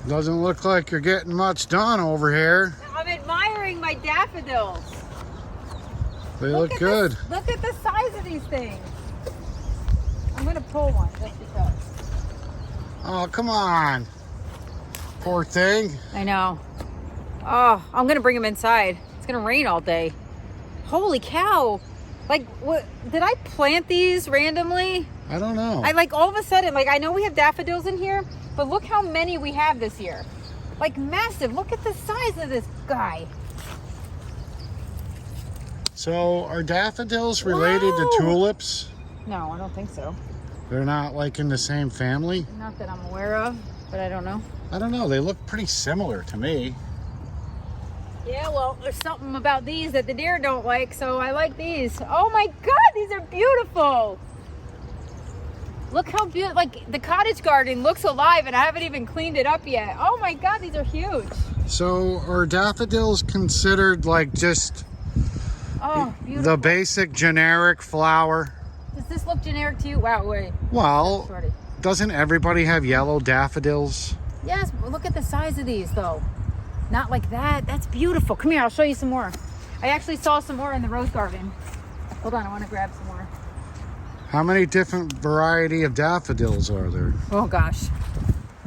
Doesn't look like you're getting much done over here. I'm admiring my daffodils. They look good. Look at the size of these things. I'm gonna pull one just because. Oh, come on. Poor thing. I know. Oh, I'm gonna bring them inside. It's gonna rain all day. Holy cow. Like, what? Did I plant these randomly? I don't know. I like all of a sudden, like I know we have daffodils in here, but look how many we have this year. Like massive. Look at the size of this guy. So are daffodils related to tulips? No, I don't think so. They're not like in the same family? Not that I'm aware of, but I don't know. I don't know. They look pretty similar to me. Yeah, well, there's something about these that the deer don't like, so I like these. Oh my God, these are beautiful. Look how beautiful, like the cottage garden looks alive and I haven't even cleaned it up yet. Oh my God, these are huge. So are daffodils considered like just the basic generic flower? Does this look generic to you? Wow, wait. Well, Shorty. doesn't everybody have yellow daffodils? Yes, but look at the size of these though. Not like that. That's beautiful. Come here, I'll show you some more. I actually saw some more in the rose garden. Hold on, I want to grab some more. How many different variety of daffodils are there? Oh gosh.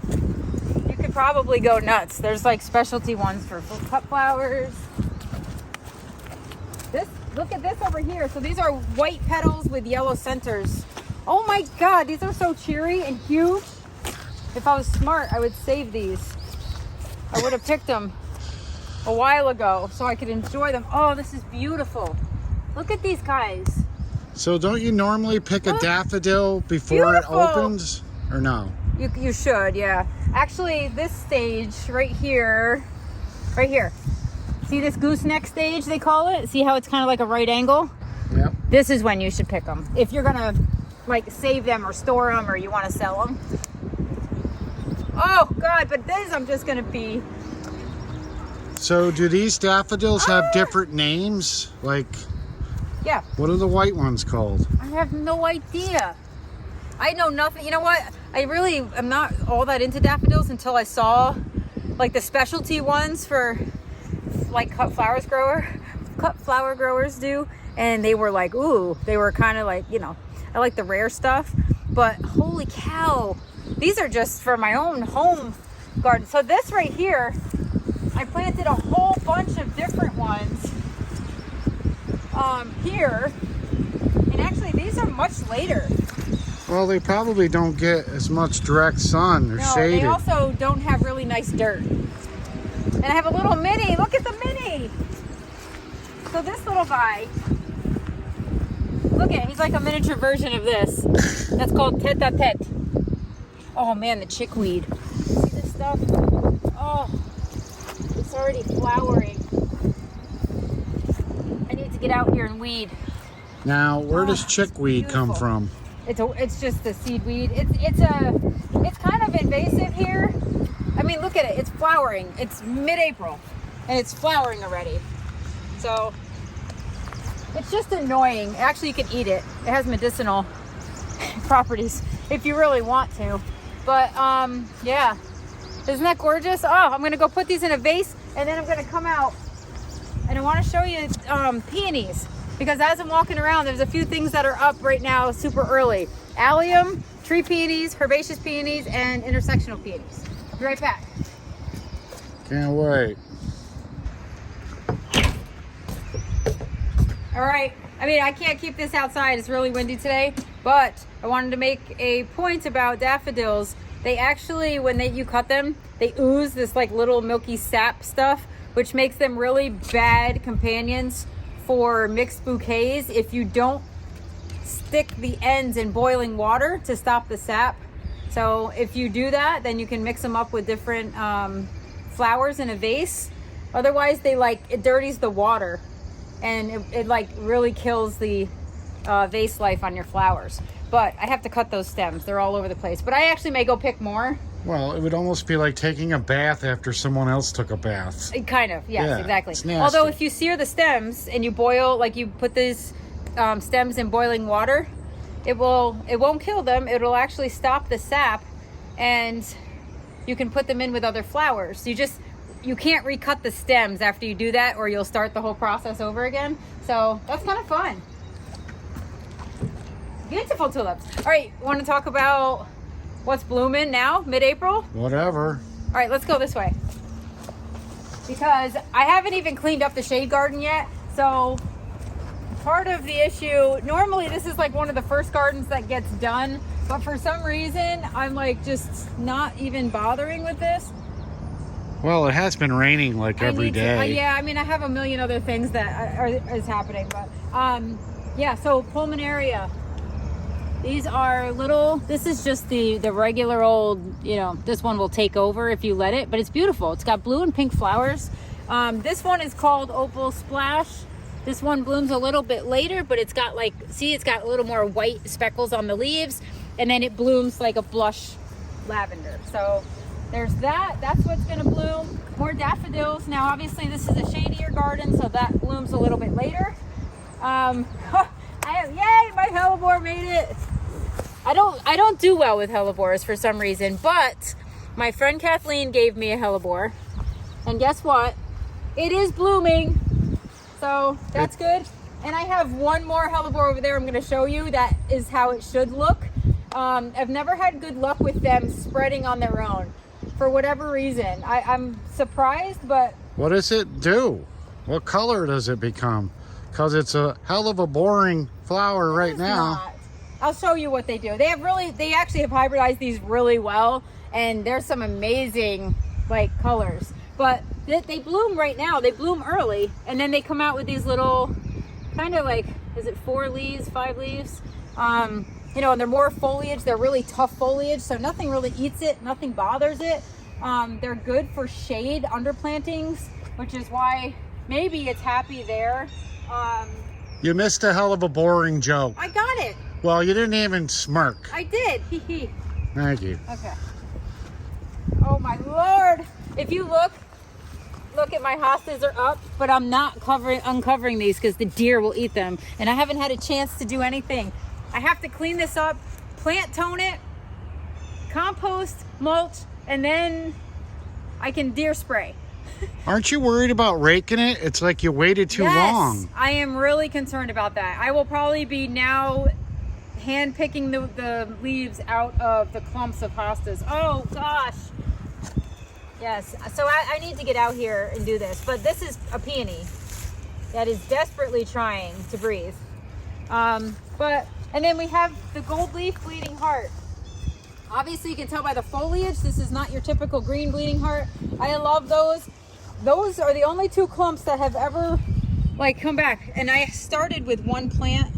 You could probably go nuts. There's like specialty ones for cut flowers. Look at this over here. So these are white petals with yellow centers. Oh my God, these are so cheery and huge. If I was smart, I would save these. I would have picked them a while ago so I could enjoy them. Oh, this is beautiful. Look at these guys. So don't you normally pick a daffodil before it opens, or no? You should, yeah. Actually, this stage right here. See this gooseneck stage, they call it? See how it's kind of like a right angle? Yep. This is when you should pick them. If you're gonna like save them or store them or you want to sell them. Oh God, but this I'm just gonna be. So do these daffodils have different names? Like, yeah. What are the white ones called? I have no idea. I know nothing. You know what? I really am not all that into daffodils until I saw like the specialty ones for like cut flower growers do, and they were like, ooh, they were kind of like, you know, I like the rare stuff, but holy cow, these are just for my own home garden. So this right here, I planted a whole bunch of different ones here, and actually these are much later. Well, they probably don't get as much direct sun. They're shaded. They also don't have really nice dirt. And I have a little mini. Look at the mini. So this little guy, look at, he's like a miniature version of this. That's called tete-a-tete. Oh man, the chickweed. See this stuff? Oh, it's already flowering. I need to get out here and weed. Now, where does chickweed come from? It's just a seed weed. It's kind of invasive here. I mean, look at it. It's flowering. It's mid-April, and it's flowering already. So it's just annoying. Actually, you can eat it. It has medicinal properties if you really want to. But yeah, isn't that gorgeous? Oh, I'm gonna go put these in a vase, and then I'm gonna come out, and I want to show you peonies. Because as I'm walking around, there's a few things that are up right now super early. Allium, tree peonies, herbaceous peonies, and intersectional peonies. I'll be right back. Can't wait. All right. I mean, I can't keep this outside. It's really windy today. But I wanted to make a point about daffodils. They actually, when you cut them, they ooze this like little milky sap stuff, which makes them really bad companions for mixed bouquets if you don't stick the ends in boiling water to stop the sap. So if you do that, then you can mix them up with different flowers in a vase. Otherwise, it dirties the water, and it like really kills the vase life on your flowers. But I have to cut those stems. They're all over the place. But I actually may go pick more. Well, it would almost be like taking a bath after someone else took a bath. Kind of, yes, yeah, exactly. It's nasty. Although if you sear the stems and you boil, like you put these stems in boiling water, it won't kill them. It'll actually stop the sap, and you can put them in with other flowers. You can't recut the stems after you do that, or you'll start the whole process over again. So that's kind of fun. Beautiful tulips. All right, want to talk about what's blooming now, mid-April? Whatever. All right, let's go this way. Because I haven't even cleaned up the shade garden yet. So part of the issue, normally this is like one of the first gardens that gets done, but for some reason, I'm like just not even bothering with this. Well, it has been raining like every day. Yeah, I mean, I have a million other things that is happening, but yeah, so pulmonaria. These are little, this is just the regular old, you know, this one will take over if you let it, but it's beautiful. It's got blue and pink flowers. This one is called Opal Splash. This one blooms a little bit later, but it's got like, see, it's got a little more white speckles on the leaves, and then it blooms like a blush lavender. So there's that, that's what's gonna bloom. More daffodils. Now, obviously this is a shadier garden, so that blooms a little bit later. Yay, my hellebore made it. I don't do well with hellebores for some reason, but my friend Kathleen gave me a hellebore, and guess what? It is blooming, so that's good. And I have one more hellebore over there I'm going to show you. That is how it should look. I've never had good luck with them spreading on their own for whatever reason. I'm surprised, but... What does it do? What color does it become? Because it's a hell of a boring flower right now. Not. I'll show you what they do. They actually have hybridized these really well, and there's some amazing like colors. But they bloom right now. They bloom early, and then they come out with these little kind of like, is it 4 leaves, 5 leaves? You know, and they're more foliage. They're really tough foliage, so nothing really eats it, nothing bothers it. They're good for shade underplantings, which is why maybe it's happy there. You missed a hell of a boring joke. I got it. Well, you didn't even smirk. I did. Hee hee. Thank you. Okay. Oh my Lord. If you look at my hostas are up, but I'm not uncovering these because the deer will eat them. And I haven't had a chance to do anything. I have to clean this up, plant tone it, compost, mulch, and then I can deer spray. Aren't you worried about raking it? It's like you waited too long. I am really concerned about that. I will probably be now hand picking the leaves out of the clumps of hostas. Oh gosh. Yes, so I need to get out here and do this, but this is a peony that is desperately trying to breathe. And then we have the gold leaf bleeding heart. Obviously you can tell by the foliage, this is not your typical green bleeding heart. I love those. Those are the only 2 clumps that have ever like come back. And I started with one plant.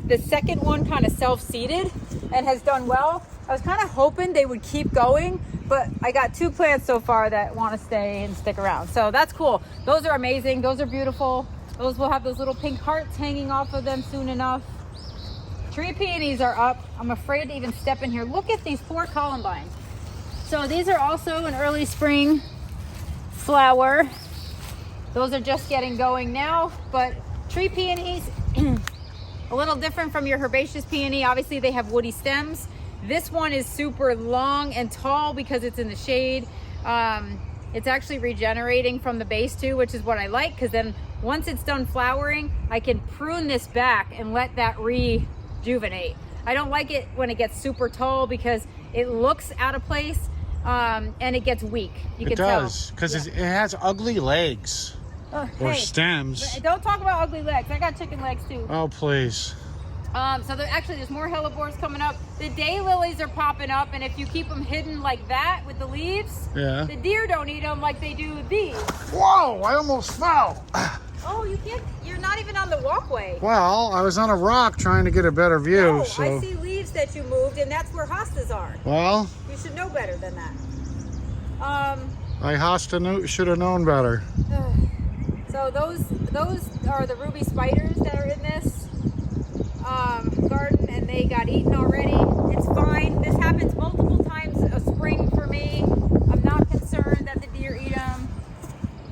The second one kind of self-seeded and has done well. I was kind of hoping they would keep going, but I got 2 plants so far that want to stay and stick around. So that's cool. Those are amazing. Those are beautiful. Those will have those little pink hearts hanging off of them soon enough. Tree peonies are up. I'm afraid to even step in here. Look at these 4 columbines. So these are also an early spring flower. Those are just getting going now, but tree peonies, a little different from your herbaceous peony. Obviously they have woody stems. This one is super long and tall because it's in the shade. It's actually regenerating from the base too, which is what I like, because then once it's done flowering, I can prune this back and let that rejuvenate. I don't like it when it gets super tall because it looks out of place. And it gets weak. You can tell. It does, because it has ugly legs or stems. Don't talk about ugly legs. I got chicken legs too. Oh, please. So there's more hellebores coming up. The daylilies are popping up, and if you keep them hidden like that with the leaves, the deer don't eat them like they do these. Whoa, I almost fell. Oh, you can't, you're not even on the walkway. Well, I was on a rock trying to get a better view. No, so. I see leaves that you moved, and that's where hostas are. Well. You should know better than that. I hosta should have known better. So those are the ruby spiders that are in this garden, and they got eaten already. It's fine. This happens multiple times a spring for me. I'm not concerned that the deer eat them.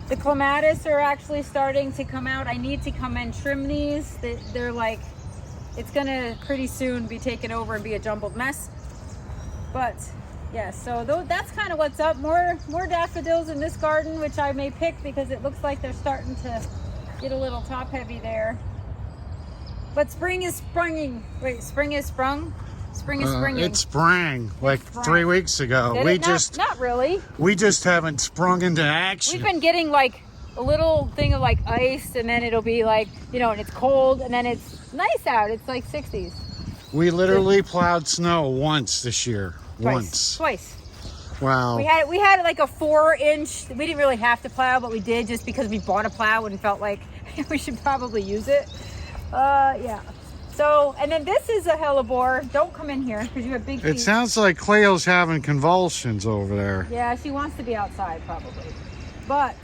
The clematis are actually starting to come out. I need to come and trim these. They're like, it's gonna pretty soon be taken over and be a jumbled mess. But Yeah, so that's kind of what's up. More daffodils in this garden, which I may pick because it looks like they're starting to get a little top heavy there. But spring is springing. Wait, spring is sprung? Spring is springing. It sprang like sprang. 3 weeks ago. Not really. We just haven't sprung into action. We've been getting like a little thing of like ice, and then it'll be like, you know, and it's cold, and then it's nice out. It's like 60s. We literally plowed snow once this year. Twice. Wow. We had like a 4-inch. We didn't really have to plow, but we did just because we bought a plow and felt like we should probably use it. Yeah. So, and then this is a hellebore. Don't come in here because you have big feet. It sounds like Cleo's having convulsions over there. Yeah, she wants to be outside probably. But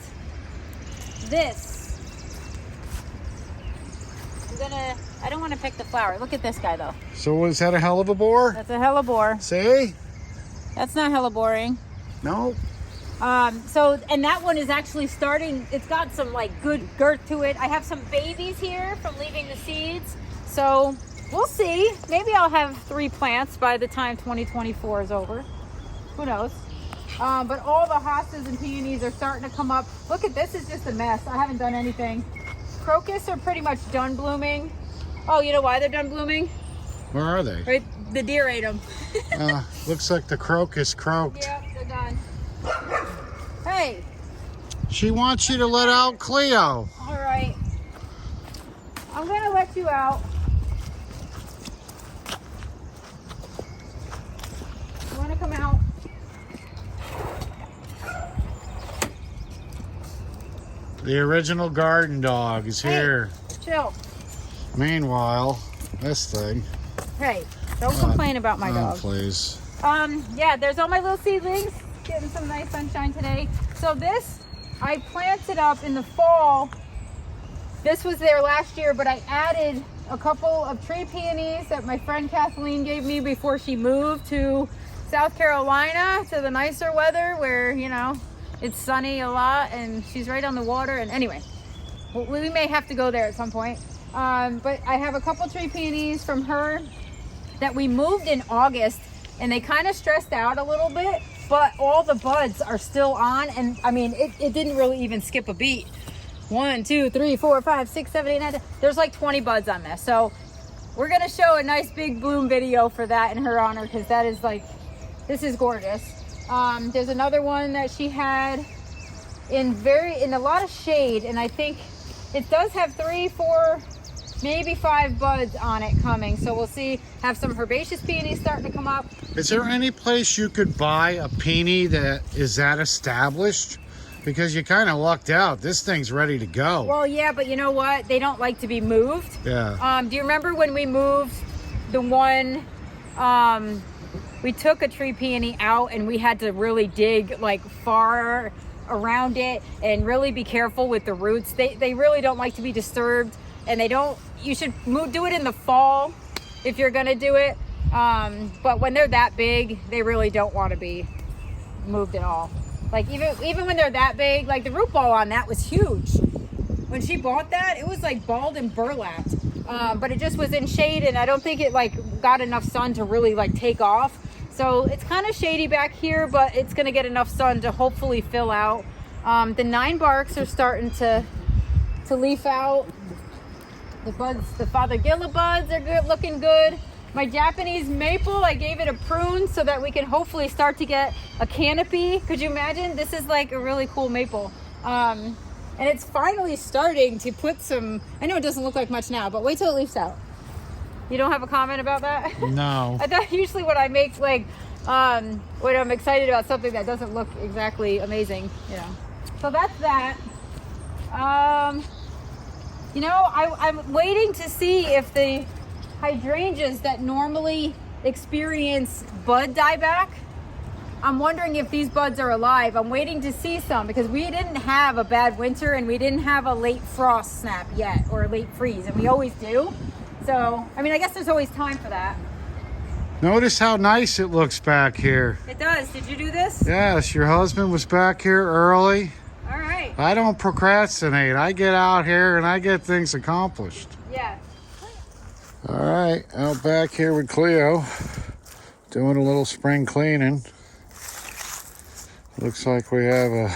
this, I don't want to pick the flower. Look at this guy though. So was that a hell of a bore? That's a hellebore. See? That's not helleboring. No. So, and that one is actually starting, it's got some like good girth to it. I have some babies here from leaving the seeds. So we'll see. Maybe I'll have 3 plants by the time 2024 is over. Who knows? But all the hostas and peonies are starting to come up. Look at this, is just a mess. I haven't done anything. Crocus are pretty much done blooming. Oh, you know why they're done blooming? Where are they? Right, the deer ate them. Looks like the crocus croaked. Yep, they're done. Hey. She wants you to let out Cleo. All right. I'm going to let you out. You want to come out? The original garden dog is here. Chill. Meanwhile, this thing. Hey, don't complain about my dog. Please. Yeah, there's all my little seedlings. Getting some nice sunshine today. So this, I planted up in the fall. This was there last year, but I added a couple of tree peonies that my friend Kathleen gave me before she moved to South Carolina, to the nicer weather where, you know, it's sunny a lot and she's right on the water. And anyway, we may have to go there at some point. But I have a couple tree peonies from her that we moved in August, and they kind of stressed out a little bit, but all the buds are still on. And I mean, it didn't really even skip a beat. 1, 2, 3, 4, 5, 6, 7, 8, 9, 10. There's like 20 buds on this. So we're going to show a nice big bloom video for that in her honor, because that is like, this is gorgeous. There's another one that she had in a lot of shade, and I think it does have 3, 4, maybe 5 buds on it coming. So we'll see. Have some herbaceous peonies starting to come up. Is there any place you could buy a peony that is that established? Because you kind of lucked out. This thing's ready to go. Well, yeah, but you know what? They don't like to be moved. Yeah. Do you remember when we moved the one, we took a tree peony out and we had to really dig like far around it and really be careful with the roots. They really don't like to be disturbed, and you should do it in the fall if you're gonna do it. But when they're that big, they really don't want to be moved at all. Like even when they're that big, like the root ball on that was huge. When she bought that, it was like balled and burlapped. But it just was in shade, and I don't think it like got enough sun to really like take off. So it's kind of shady back here, but it's gonna get enough sun to hopefully fill out. The 9 barks are starting to leaf out. The buds, the Fothergilla buds are good, looking good. My Japanese maple, I gave it a prune so that we can hopefully start to get a canopy. Could you imagine? This is like a really cool maple. And it's finally starting to put some, I know it doesn't look like much now, but wait till it leaves out. You don't have a comment about that? No. I thought usually when I make like, when I'm excited about something that doesn't look exactly amazing, you know. So that's that. You know, I'm waiting to see if the hydrangeas that normally experience bud dieback, I'm wondering if these buds are alive. I'm waiting to see some because we didn't have a bad winter and we didn't have a late frost snap yet, or a late freeze, and we always do. So, I mean, I guess there's always time for that. Notice how nice it looks back here. It does. Did you do this? Yes, your husband was back here early. All right. I don't procrastinate. I get out here and I get things accomplished. Yeah. All right, out back here with Cleo, doing a little spring cleaning. Looks like we have a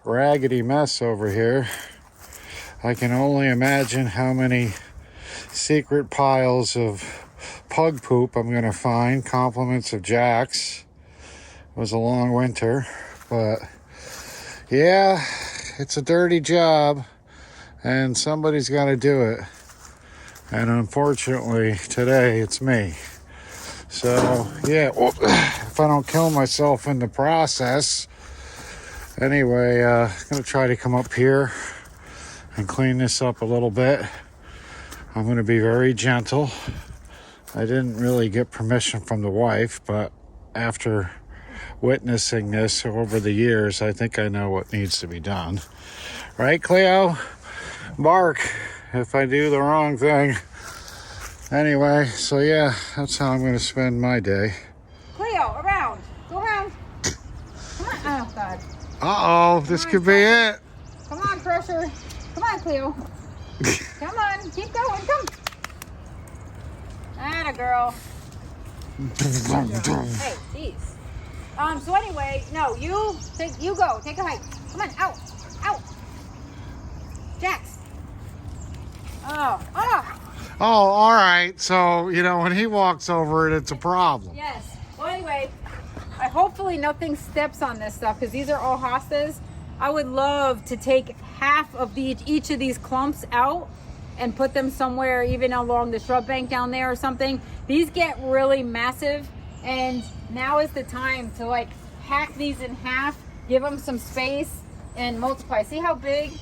raggedy mess over here. I can only imagine how many secret piles of pug poop I'm going to find. Compliments of Jack's. It was a long winter, but yeah, it's a dirty job and somebody's got to do it. And unfortunately, today it's me. So, yeah, if I don't kill myself in the process. Anyway, I'm going to try to come up here and clean this up a little bit. I'm going to be very gentle. I didn't really get permission from the wife, but after witnessing this over the years, I think I know what needs to be done. Right, Cleo? Bark if I do the wrong thing. Anyway, so yeah, that's how I'm going to spend my day. Cleo, around. Go around. Come on. Oh, God. Uh-oh, this could be it. Come on, Crusher. Come on, Cleo. Come on, keep going. Come. Atta girl. Hey, jeez. So anyway, no, you go. Take a hike. Come on, out. Out. Jax. Oh. Oh, all right. So, you know, when he walks over it, it's a problem. Yes. Well, anyway, hopefully nothing steps on this stuff because these are all hostas. I would love to take half of each of these clumps out and put them somewhere, even along the shrub bank down there or something. These get really massive, and now is the time to like hack these in half, give them some space, and multiply. See how big?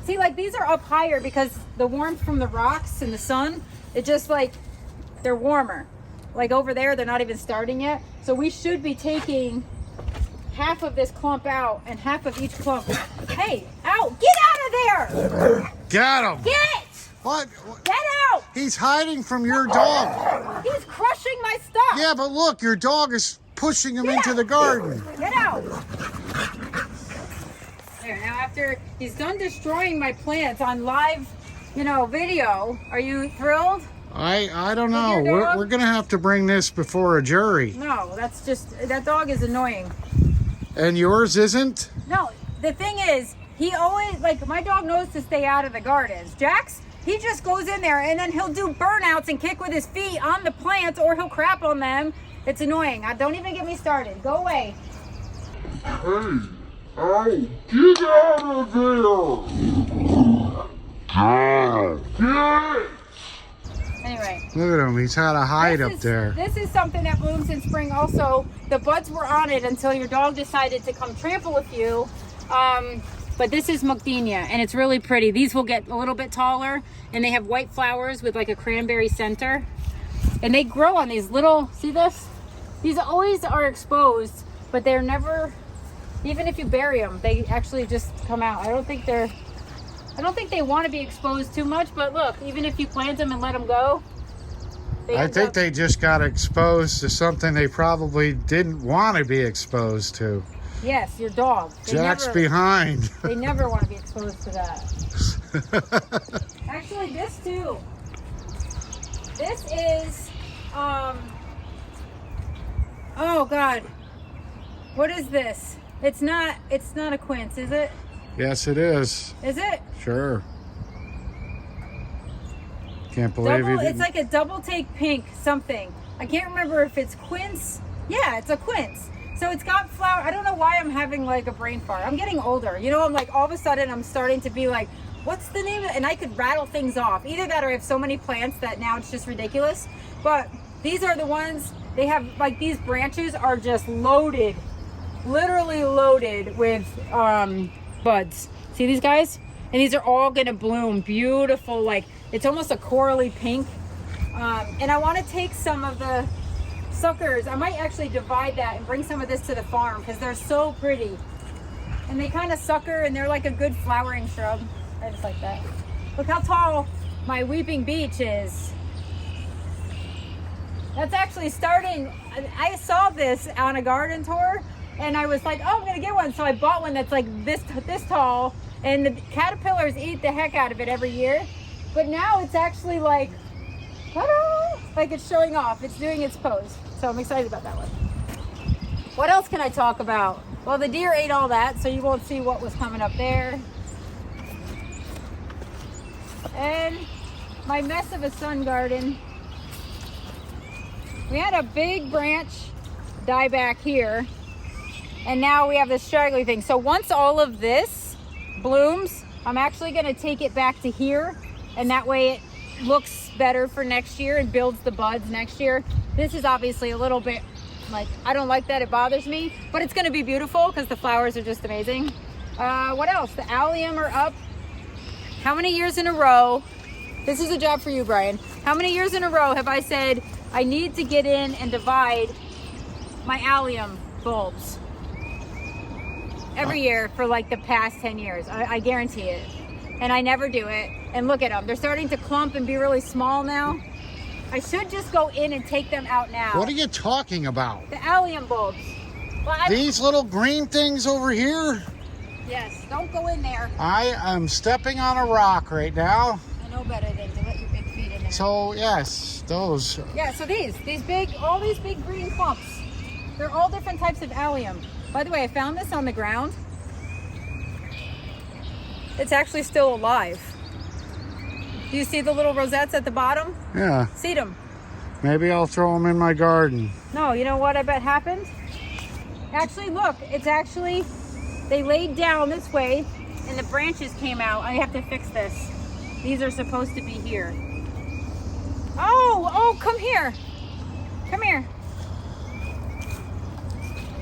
See, like these are up higher because the warmth from the rocks and the sun, it just like, they're warmer. Like over there, they're not even starting yet. So we should be taking half of this clump out and half of each clump. Hey, out, get out of there. Got him. Get. What? Get out. He's hiding from your dog. He's crushing my stuff. Yeah, but look, your dog is pushing him into the garden. Get out. There, now after he's done destroying my plants on live, video, are you thrilled? I don't know. We're going to have to bring this before a jury. No, that dog is annoying. And yours isn't? No, the thing is, he always, my dog knows to stay out of the gardens. Jax, he just goes in there and then he'll do burnouts and kick with his feet on the plants, or he'll crap on them. It's annoying. Don't even get me started. Go away. Hey, oh, get out of there! Get! Anyway. Look at him. He's had a hide up there. This is something that blooms in spring also. The buds were on it until your dog decided to come trample with you. But this is Macadamia, and it's really pretty. These will get a little bit taller, and they have white flowers with like a cranberry center. And they grow on these little, see this? These always are exposed, but they're never, even if you bury them, they actually just come out. I don't think they want to be exposed too much, but look, even if you plant them and let them go, I think they just got exposed to something they probably didn't want to be exposed to. Yes, your dog. Jack's behind. They never want to be exposed to that. Actually, this too. This is, oh God. What is this? It's not a quince, is it? Yes, it is. Is it? Sure. Can't believe you didn't. It's like a double take pink something. I can't remember if it's quince. Yeah, it's a quince. So it's got flower. I don't know why I'm having like a brain fart. I'm getting older. I'm like, all of a sudden I'm starting to be like, what's the name of it? And I could rattle things off. Either that or I have so many plants that now it's just ridiculous. But these are the ones, they have like, these branches are just loaded, literally loaded with buds. See these guys? And these are all gonna bloom beautiful. Like, it's almost a corally pink. And I wanna take some of the suckers. I might actually divide that and bring some of this to the farm because they're so pretty. And they kind of sucker, and they're like a good flowering shrub. I just like that. Look how tall my weeping beech is. That's actually starting. I saw this on a garden tour and I was like, oh, I'm gonna get one. So I bought one that's like this tall, and the caterpillars eat the heck out of it every year. But now it's actually like, ta-da! Like it's showing off. It's doing its pose. So I'm excited about that one. What else can I talk about? Well, the deer ate all that, so you won't see what was coming up there. And my mess of a sun garden. We had a big branch die back here, and now we have this straggly thing. So once all of this blooms, I'm actually gonna take it back to here, and that way it looks better for next year and builds the buds next year. This is obviously a little bit like, I don't like that, it bothers me, but it's gonna be beautiful because the flowers are just amazing. What else? The allium are up. How many years in a row, this is a job for you, Brian. How many years in a row have I said, I need to get in and divide my allium bulbs? Every year for like the past 10 years, I guarantee it. And I never do it. And look at them, they're starting to clump and be really small now. I should just go in and take them out now. What are you talking about? The allium bulbs. Well, These little green things over here? Yes, don't go in there. I am stepping on a rock right now. I know better than to let your big feet in there. So yes, those. Yeah, so all these big green clumps, they're all different types of allium. By the way, I found this on the ground. It's actually still alive. Do you see the little rosettes at the bottom? Yeah. See them? Maybe I'll throw them in my garden. No, you know what I bet happened? Actually, look, they laid down this way and the branches came out. I have to fix this. These are supposed to be here. Oh, come here. Come here.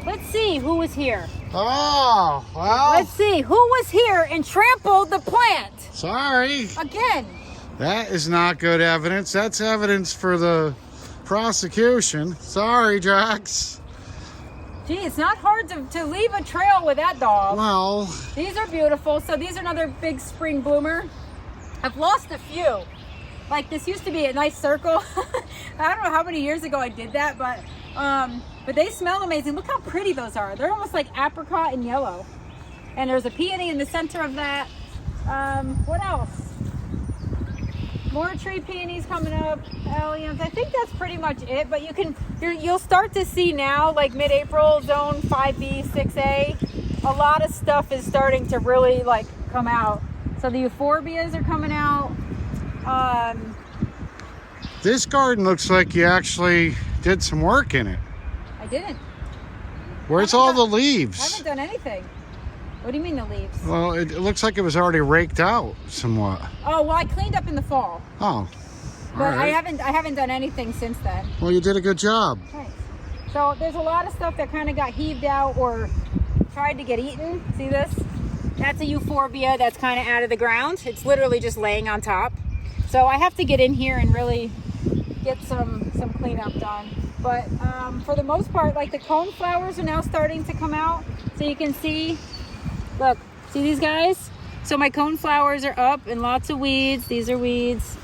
Let's see who was here. Oh, well. Let's see who was here and trampled the plant. Sorry. Again. That is not good evidence. That's evidence for the prosecution. Sorry, Jax. Gee, it's not hard to leave a trail with that dog. Well. These are beautiful. So these are another big spring bloomer. I've lost a few. Like this used to be a nice circle. I don't know how many years ago I did that, but they smell amazing. Look how pretty those are. They're almost like apricot and yellow. And there's a peony in the center of that. What else? More tree peonies coming up, alliums. I think that's pretty much it, but you'll start to see now, like mid-April, zone 5B, 6A, a lot of stuff is starting to really like come out. So the euphorbias are coming out. This garden looks like you actually did some work in it. I didn't. Where's all the leaves? I haven't done anything. What do you mean the leaves? Well, it looks like it was already raked out somewhat. Oh, well, I cleaned up in the fall. Oh, But all right. I haven't done anything since then. Well, you did a good job. Right. So there's a lot of stuff that kind of got heaved out or tried to get eaten. See this? That's a euphorbia that's kind of out of the ground. It's literally just laying on top. So I have to get in here and really get some cleanup done. But for the most part, like the cone flowers are now starting to come out. So you can see, look, see these guys? So my cone flowers are up and lots of weeds. These are weeds.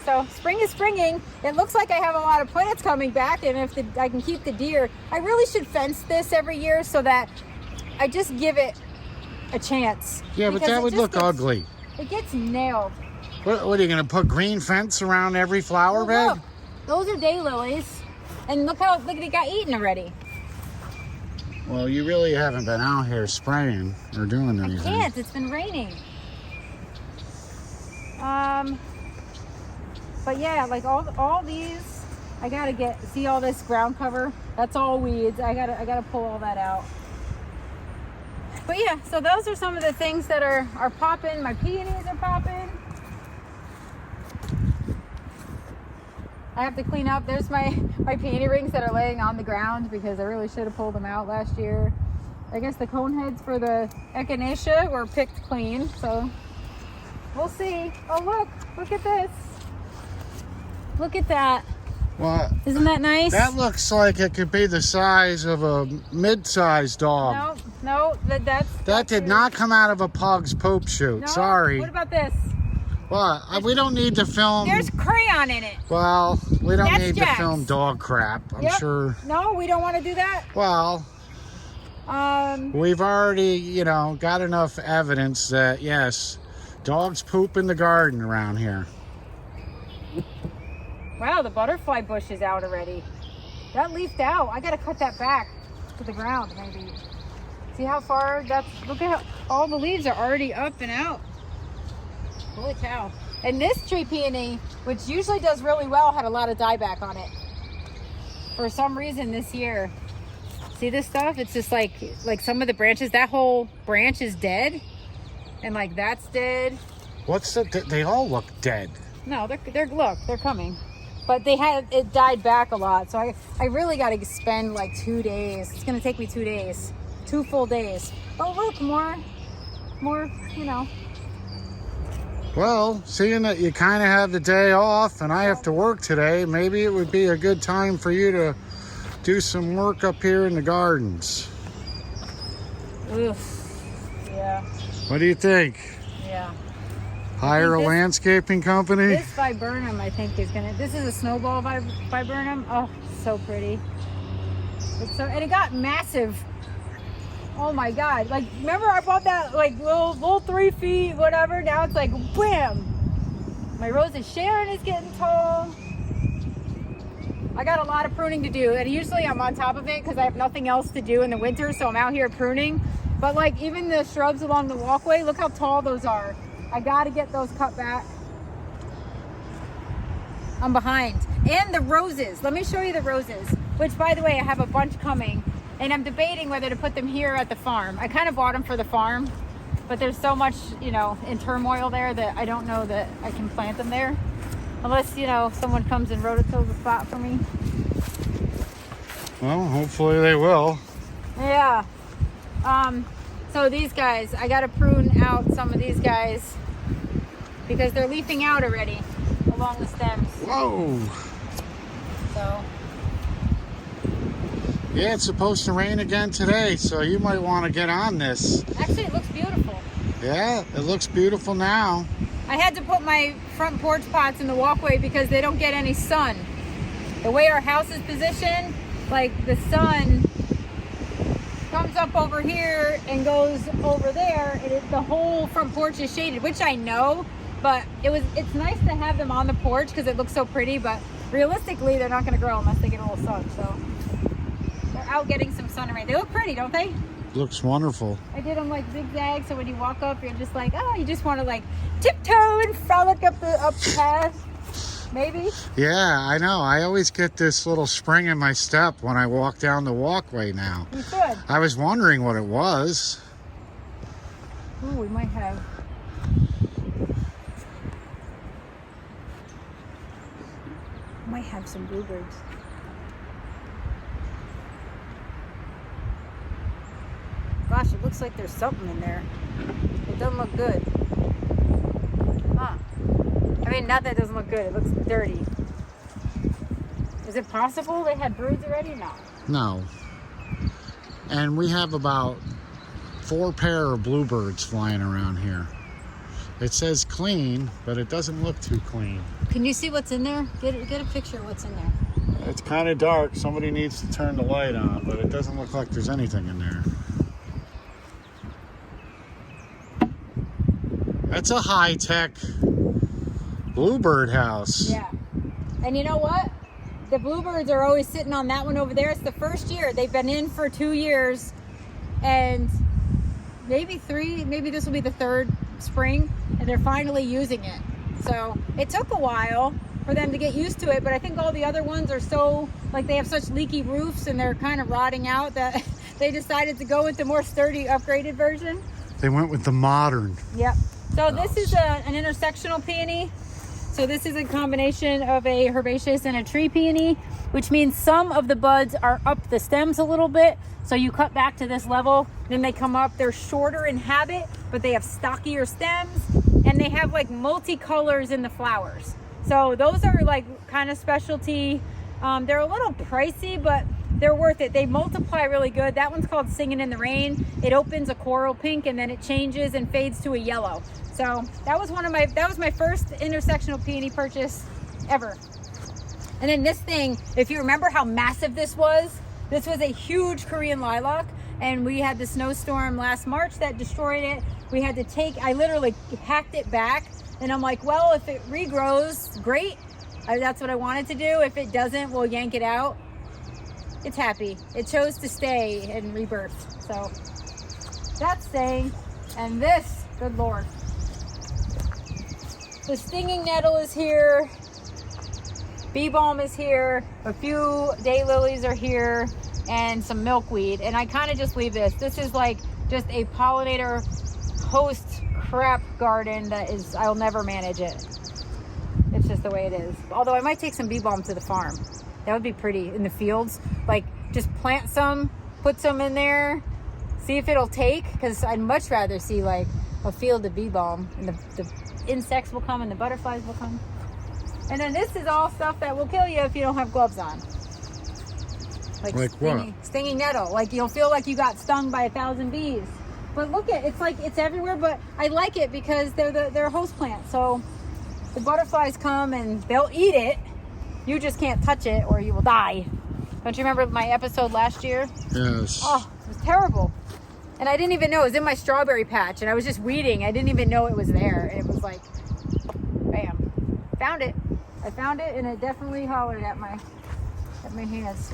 So spring is springing. It looks like I have a lot of plants coming back, and if I can keep the deer, I really should fence this every year so that I just give it a chance. Yeah, but Because that it would just look gets- ugly. It gets nailed. What are you going to put green fence around every flower Well, bed? look, those are daylilies, and look, they got eaten already. Well, you really haven't been out here spraying or doing anything. Can't. It's been raining. But yeah, like all these, I gotta see all this ground cover. That's all weeds. I gotta pull all that out. But yeah, so those are some of the things that are popping. My peonies are popping. I have to clean up. There's my peony rings that are laying on the ground because I really should have pulled them out last year. I guess the cone heads for the echinacea were picked clean, so we'll see. Oh look at this. Look at that. What? Isn't that nice? That looks like it could be the size of a mid-sized dog. No, That did not come out of a pug's poop chute. No? Sorry. What about this? What? We don't need to film. There's crayon in it. Well, we don't That's need Jack's. to film dog crap. I'm Yep. sure. No, we don't want to do that. Well, we've already, got enough evidence that, yes, dogs poop in the garden around here. Wow, the butterfly bush is out already. That leafed out. I gotta cut that back. to the ground, maybe. See how far that's, look at how all the leaves are already up and out. Holy cow. And this tree peony, which usually does really well, had a lot of dieback on it. For some reason this year. See this stuff? It's just like some of the branches, that whole branch is dead. And like that's dead. What's the, they all look dead. No, look, they're coming. But it died back a lot. So I really got to spend like 2 days. It's going to take me 2 days. 2 full days. Oh, look, more, you know. Well, seeing that you kind of have the day off and I have to work today, maybe it would be a good time for you to do some work up here in the gardens. Oof. Yeah. What do you think? Yeah. Hire a landscaping company? This viburnum, I think, is gonna. This is a snowball viburnum. Oh, so pretty. And it got massive. Oh my God! Like, remember I bought that like little 3 feet, whatever. Now it's like wham! My Rose of Sharon is getting tall. I got a lot of pruning to do, and usually I'm on top of it because I have nothing else to do in the winter, so I'm out here pruning. But like even the shrubs along the walkway, look how tall those are. I gotta get those cut back. I'm behind. And the roses. Let me show you the roses, which by the way, I have a bunch coming, and I'm debating whether to put them here at the farm. I kind of bought them for the farm, but there's so much, you know, in turmoil there that I don't know that I can plant them there. Unless, you know, someone comes and rototills the spot for me. Well, hopefully they will. Yeah. So these guys, I gotta prune out some of these guys because they're leafing out already along the stems. Whoa. So. Yeah, it's supposed to rain again today, so you might want to get on this. Actually, it looks beautiful. Yeah, it looks beautiful now. I had to put my front porch pots in the walkway because they don't get any sun. The way our house is positioned, like the sun comes up over here and goes over there, and the whole front porch is shaded, which I know, but it's nice to have them on the porch because it looks so pretty, but realistically they're not going to grow unless they get a little sun. So they're out getting some sun and rain. They look pretty, don't they? Looks wonderful. I did them like zigzag, so when you walk up you're just like, oh, you just want to like tiptoe and frolic up the path. Maybe. Yeah, I know. I always get this little spring in my step when I walk down the walkway now. You should. I was wondering what it was. Ooh, we might have. Might have some bluebirds. Gosh, it looks like there's something in there. It doesn't look good. Huh. I mean, not that it doesn't look good. It looks dirty. Is it possible they had broods already? No. No. And we have about 4 pair of bluebirds flying around here. It says clean, but it doesn't look too clean. Can you see what's in there? Get a picture of what's in there. It's kind of dark. Somebody needs to turn the light on, but it doesn't look like there's anything in there. That's a high-tech bluebird house. Yeah. And you know what? The bluebirds are always sitting on that one over there. It's the first year. They've been in for 2 years and maybe 3. Maybe this will be the 3rd spring, and they're finally using it. So it took a while for them to get used to it, but I think all the other ones are so, like, they have such leaky roofs and they're kind of rotting out that they decided to go with the more sturdy, upgraded version. They went with the modern. Yep. So this is an intersectional peony. So this is a combination of a herbaceous and a tree peony, which means some of the buds are up the stems a little bit. So you cut back to this level, then they come up. They're shorter in habit, but they have stockier stems, and they have like multicolors in the flowers. So those are like kind of specialty. They're a little pricey, but they're worth it. They multiply really good. That one's called Singing in the Rain. It opens a coral pink and then it changes and fades to a yellow. So that was my first intersectional peony purchase ever. And then this thing, if you remember how massive this was a huge Korean lilac, and we had the snowstorm last March that destroyed it. I literally hacked it back, and I'm like, well, if it regrows, great. That's what I wanted to do. If it doesn't, we'll yank it out. it's happy. It chose to stay and rebirth. So that's staying. And this, good Lord. The stinging nettle is here. Bee balm is here. A few daylilies are here. And some milkweed. And I kind of just leave this. This is like just a pollinator host crap garden that is, I'll never manage it. It's just the way it is. Although I might take some bee balm to the farm. That would be pretty in the fields. Like just plant some, put some in there, see if it'll take. Because I'd much rather see like a field of bee balm. And the insects will come and the butterflies will come. And then this is all stuff that will kill you if you don't have gloves on. Like stinging nettle. Like you'll feel like you got stung by 1,000 bees. But look at it's like it's everywhere. But I like it because they're a host plant. So the butterflies come and they'll eat it. You just can't touch it or you will die. Don't you remember my episode last year? Yes. Oh, it was terrible. And I didn't even know it was in my strawberry patch. And I was just weeding. I didn't even know it was there. And it was like, bam, found it. I found it and it definitely hollered at my hands.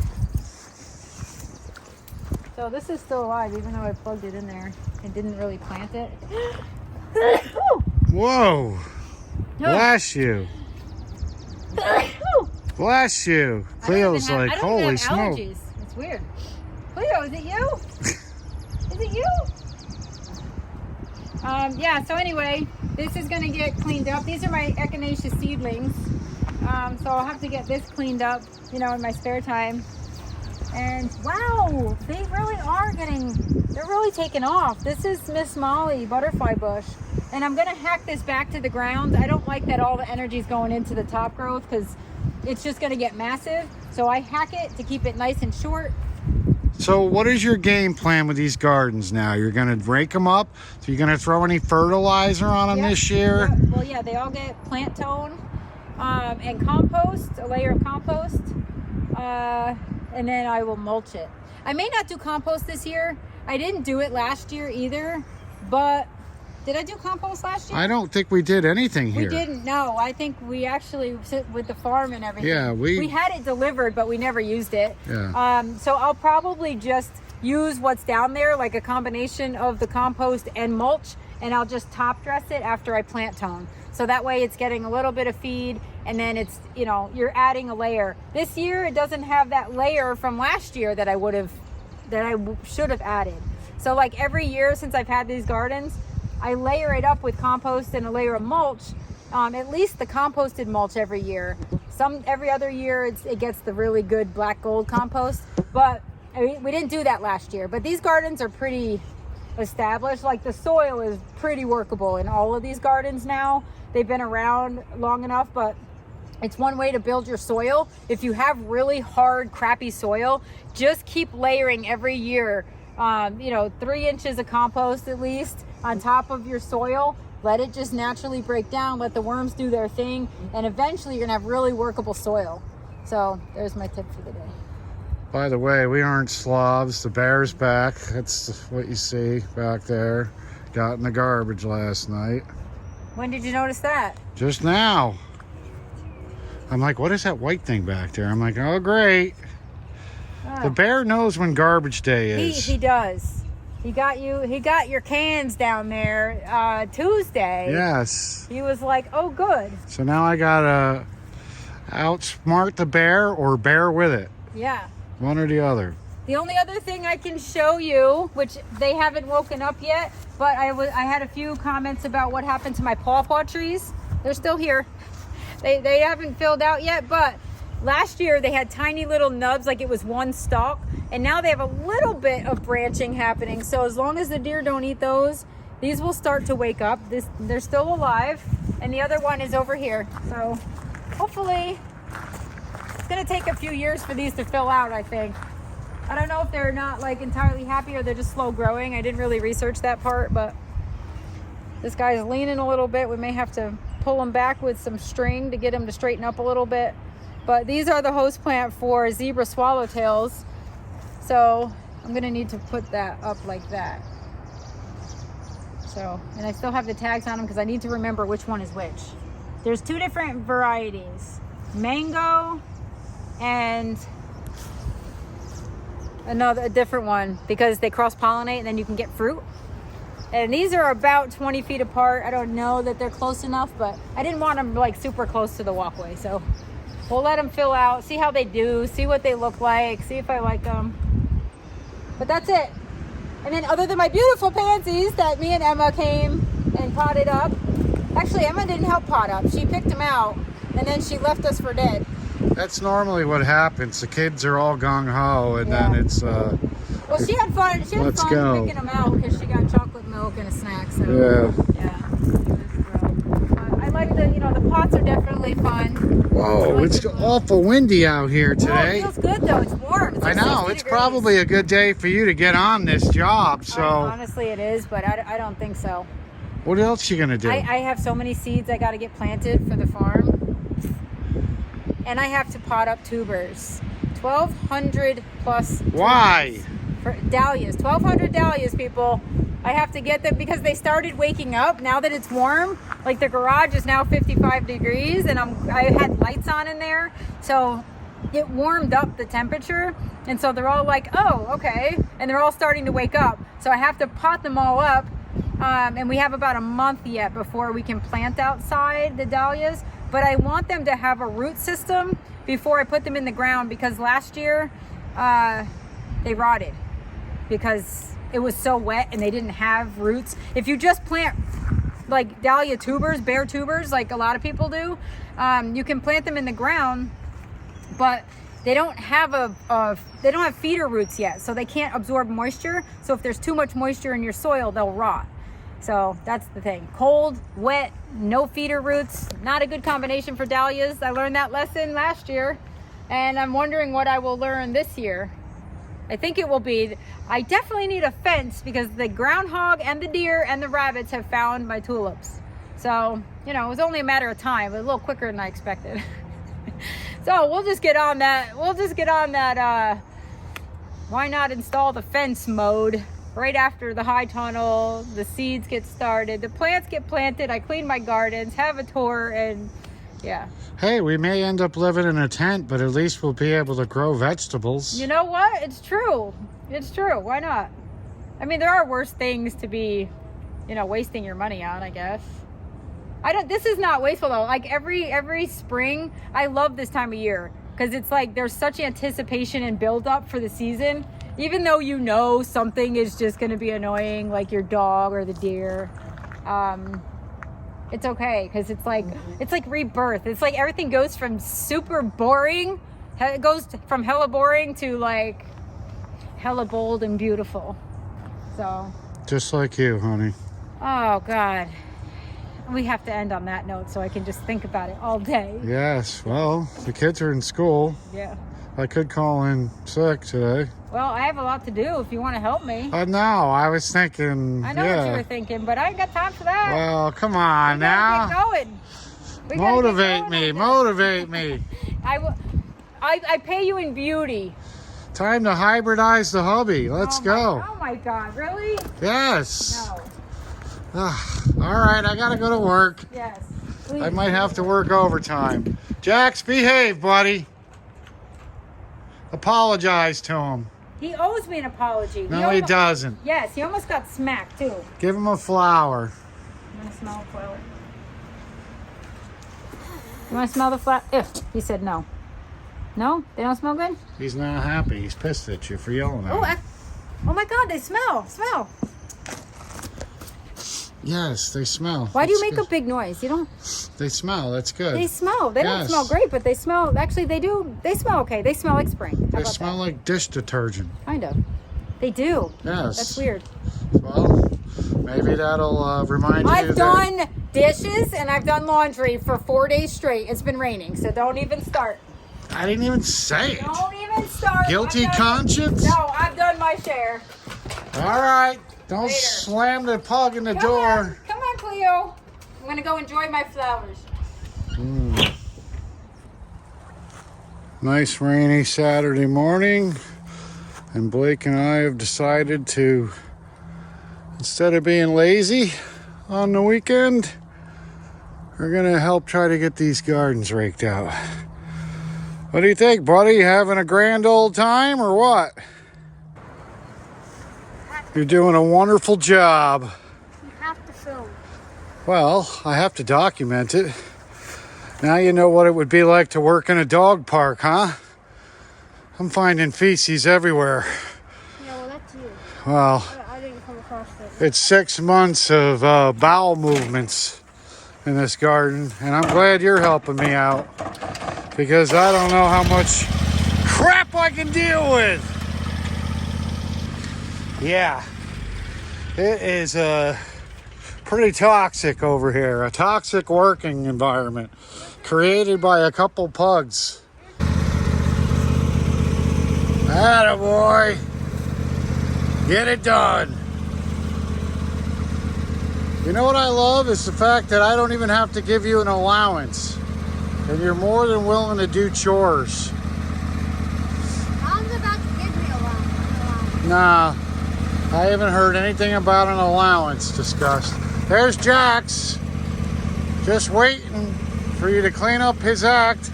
So this is still alive, even though I plugged it in there and didn't really plant it. Whoa! Bless you! Bless you! Cleo's like, holy smoke! Allergies. It's weird. Cleo, is it you? Is it you? Yeah. So anyway, this is gonna get cleaned up. These are my echinacea seedlings. So I'll have to get this cleaned up, you know, in my spare time. And wow, they really are they're really taking off. This is Miss Molly butterfly bush. And I'm gonna hack this back to the ground. I don't like that all the energy is going into the top growth because it's just gonna get massive. So I hack it to keep it nice and short. So what is your game plan with these gardens now? You're gonna rake them up? So you're gonna throw any fertilizer on them this year? Yep. Well, yeah, they all get plant tone and compost, a layer of compost. And then I will mulch it. I may not do compost this year. I didn't do it last year either, but did I do compost last year? I don't think we did anything here. We didn't, no. I think we actually sit with the farm and everything. Yeah, we had it delivered, but we never used it. Yeah. So I'll probably just use what's down there, like a combination of the compost and mulch, and I'll just top dress it after I plant tone. So that way it's getting a little bit of feed and then it's, you know, you're adding a layer. This year it doesn't have that layer from last year that I should have added. So like every year since I've had these gardens, I layer it up with compost and a layer of mulch, at least the composted mulch every year. Every other year it gets the really good black gold compost, but we didn't do that last year. But these gardens are pretty established. Like the soil is pretty workable in all of these gardens now. They've been around long enough, but it's one way to build your soil. If you have really hard, crappy soil, just keep layering every year, 3 inches of compost at least on top of your soil. Let it just naturally break down, let the worms do their thing, and eventually you're gonna have really workable soil. So there's my tip for the day. By the way, we aren't slobs. The bear's back. That's what you see back there. Got in the garbage last night. When did you notice that? Just now. I'm like, what is that white thing back there? I'm like, oh, great. The bear knows when garbage day is. He does. He got your cans down there Tuesday. Yes. He was like, oh, good. So now I gotta outsmart the bear or bear with it. Yeah. One or the other. The only other thing I can show you, which they haven't woken up yet, but I had a few comments about what happened to my Paw Paw trees. They're still here. They haven't filled out yet, but last year they had tiny little nubs, like it was one stalk, and now they have a little bit of branching happening. So as long as the deer don't eat those, these will start to wake up. They're still alive, and the other one is over here. So hopefully it's gonna take a few years for these to fill out, I think. I don't know if they're not like entirely happy or they're just slow growing. I didn't really research that part, but this guy's leaning a little bit. We may have to pull him back with some string to get him to straighten up a little bit. But these are the host plant for zebra swallowtails. So I'm gonna need to put that up like that. So, and I still have the tags on them because I need to remember which one is which. There's 2 different varieties, mango and a different one because they cross-pollinate and then you can get fruit. And these are about 20 feet apart. I don't know that they're close enough, but I didn't want them like super close to the walkway. So we'll let them fill out, see how they do, see what they look like, see if I like them. But that's it. And then other than my beautiful pansies that me and Emma came and potted up. Actually, Emma didn't help pot up. She picked them out and then she left us for dead. That's normally what happens. The kids are all gung-ho and then it's... Well, she had fun. She had fun picking them out because she got chocolate milk and a snack. So yeah. I like the pots are definitely fun. Whoa, it's awful windy out here today. It feels good though. It's warm. It's I know. It's probably a good day for you to get on this job. So honestly, it is, but I don't think so. What else you gonna do? I have so many seeds I got to get planted for the farm, and I have to pot up tubers. 1,200 plus. Why? For dahlias, 1,200 dahlias, people. I have to get them because they started waking up now that it's warm. Like the garage is now 55 degrees and I had lights on in there. So it warmed up the temperature. And so they're all like, oh, okay. And they're all starting to wake up. So I have to pot them all up. And we have about a month yet before we can plant outside the dahlias. But I want them to have a root system before I put them in the ground because last year they rotted because it was so wet and they didn't have roots. If you just plant like dahlia tubers, bare tubers, like a lot of people do, you can plant them in the ground, but they don't have they don't have feeder roots yet, so they can't absorb moisture. So if there's too much moisture in your soil, they'll rot. So that's the thing. Cold, wet, no feeder roots, not a good combination for dahlias. I learned that lesson last year, and I'm wondering what I will learn this year. I think it will be, I definitely need a fence because the groundhog and the deer and the rabbits have found my tulips. So, it was only a matter of time, but a little quicker than I expected. So we'll just get on that. Why not install the fence mode right after the high tunnel, the seeds get started, the plants get planted, I clean my gardens, have a tour, and yeah. Hey, we may end up living in a tent, but at least we'll be able to grow vegetables. You know what? It's true. It's true. Why not? I mean, there are worse things to be, wasting your money on, I guess. This is not wasteful though. Like every spring, I love this time of year because it's like there's such anticipation and build up for the season. Even though something is just going to be annoying, like your dog or the deer. It's okay because it's like rebirth. It's like everything goes from super boring, it goes from hella boring to like hella bold and beautiful. So just like you, honey. Oh God, we have to end on that note so I can just think about it all day. Yes, well, the kids are in school. Yeah. I could call in sick today. Well, I have a lot to do if you want to help me. No, I was thinking. I know what you were thinking, but I ain't got time for that. Well, come on now. Motivate me. I pay you in beauty. Time to hybridize the hubby. Let's go. Oh my God, really? Yes. No. All right, I gotta go to work. Yes. Please. I might have to work overtime. Jax, behave, buddy. Apologize to him. He owes me an apology. No, he doesn't. Yes, he almost got smacked too. Give him a flower. I'm gonna smell a flower. You want to smell the flower? He said no. No? They don't smell good? He's not happy. He's pissed at you for yelling at him. Oh my God, they smell. Smell. Yes, they smell. Why do you make a big noise? You don't. They smell. That's good. They smell. They don't smell great, but they smell. Actually, they do. They smell okay. They smell like spring. They smell like dish detergent. Kind of. They do. Yes. That's weird. Well, maybe that'll remind you. I've done dishes and I've done laundry for 4 days straight. It's been raining, so don't even start. I didn't even say it. Don't even start. Guilty conscience? No, I've done my share. All right. Don't Later. Slam the pug in the door. Come on, Cleo. I'm going to go enjoy my flowers. Nice rainy Saturday morning. And Blake and I have decided to, instead of being lazy on the weekend, we're going to help try to get these gardens raked out. What do you think, buddy? You having a grand old time or what? You're doing a wonderful job. You have to film. Well, I have to document it. Now you know what it would be like to work in a dog park, huh? I'm finding feces everywhere. Yeah, well, that's you. Well, I didn't come across it. it's 6 months of bowel movements in this garden, and I'm glad you're helping me out because I don't know how much crap I can deal with. Yeah, it is pretty toxic over here. A toxic working environment created by a couple pugs. Attaboy. Get it done. You know what I love is the fact that I don't even have to give you an allowance. And you're more than willing to do chores. Mom's about to give me a allowance. Nah, I haven't heard anything about an allowance discussed. There's Jax. Just waiting for you to clean up his act.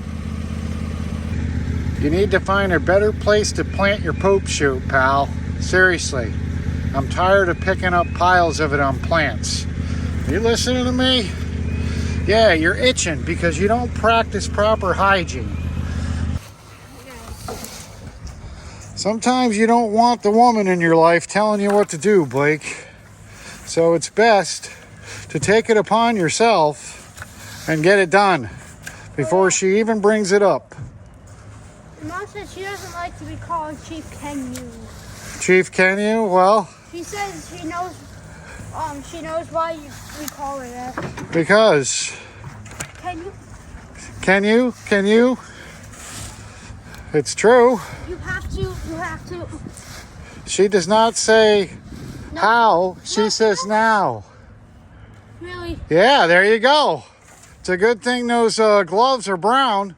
You need to find a better place to plant your poop shoot, pal. Seriously. I'm tired of picking up piles of it on plants. You listening to me? Yeah, you're itching because you don't practice proper hygiene. Sometimes you don't want the woman in your life telling you what to do, Blake. So it's best to take it upon yourself and get it done before she even brings it up. Mom says she doesn't like to be called Chief Kenyu. Chief, can you? Well, She says she knows why we call her that. because Can you? Can you? It's true. You have to. She does not say No. how, she No, says no. now. Really? Yeah, there you go. It's a good thing those gloves are brown.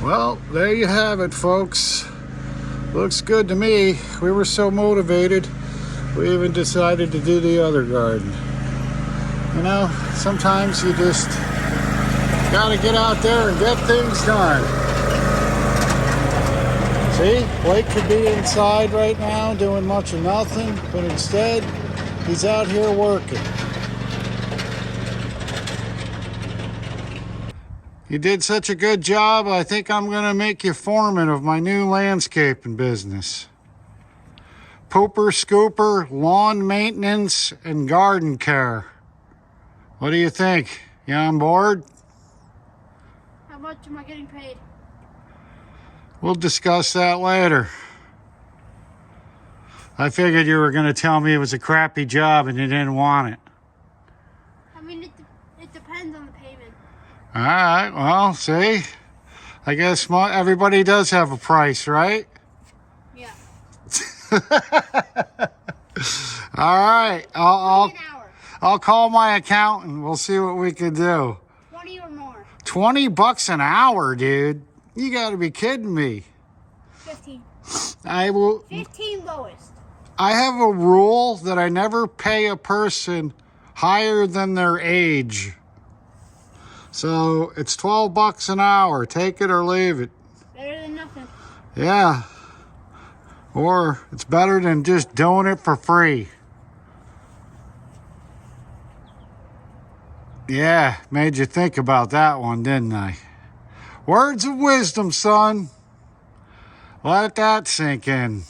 Well, there you have it, folks. Looks good to me. We were so motivated, we even decided to do the other garden. You know, sometimes you just gotta get out there and get things done. See, Blake could be inside right now doing much of nothing, but instead, he's out here working. You did such a good job, I think I'm gonna make you foreman of my new landscaping business. Pooper, scooper, lawn maintenance, and garden care. What do you think? You on board? How much am I getting paid? We'll discuss that later. I figured you were gonna tell me it was a crappy job and you didn't want it. I mean, it depends on the payment. All right, well, see? I guess everybody does have a price, right? Yeah. All right, An hour. I'll call my accountant. We'll see what we can do. 20 or more. $20 an hour, dude. You gotta be kidding me. 15. I will. 15 lowest. I have a rule that I never pay a person higher than their age. So it's $12 an hour. Take it or leave it. Better than nothing. Yeah. Or it's better than just doing it for free. Yeah, made you think about that one, didn't I? Words of wisdom, son. Let that sink in.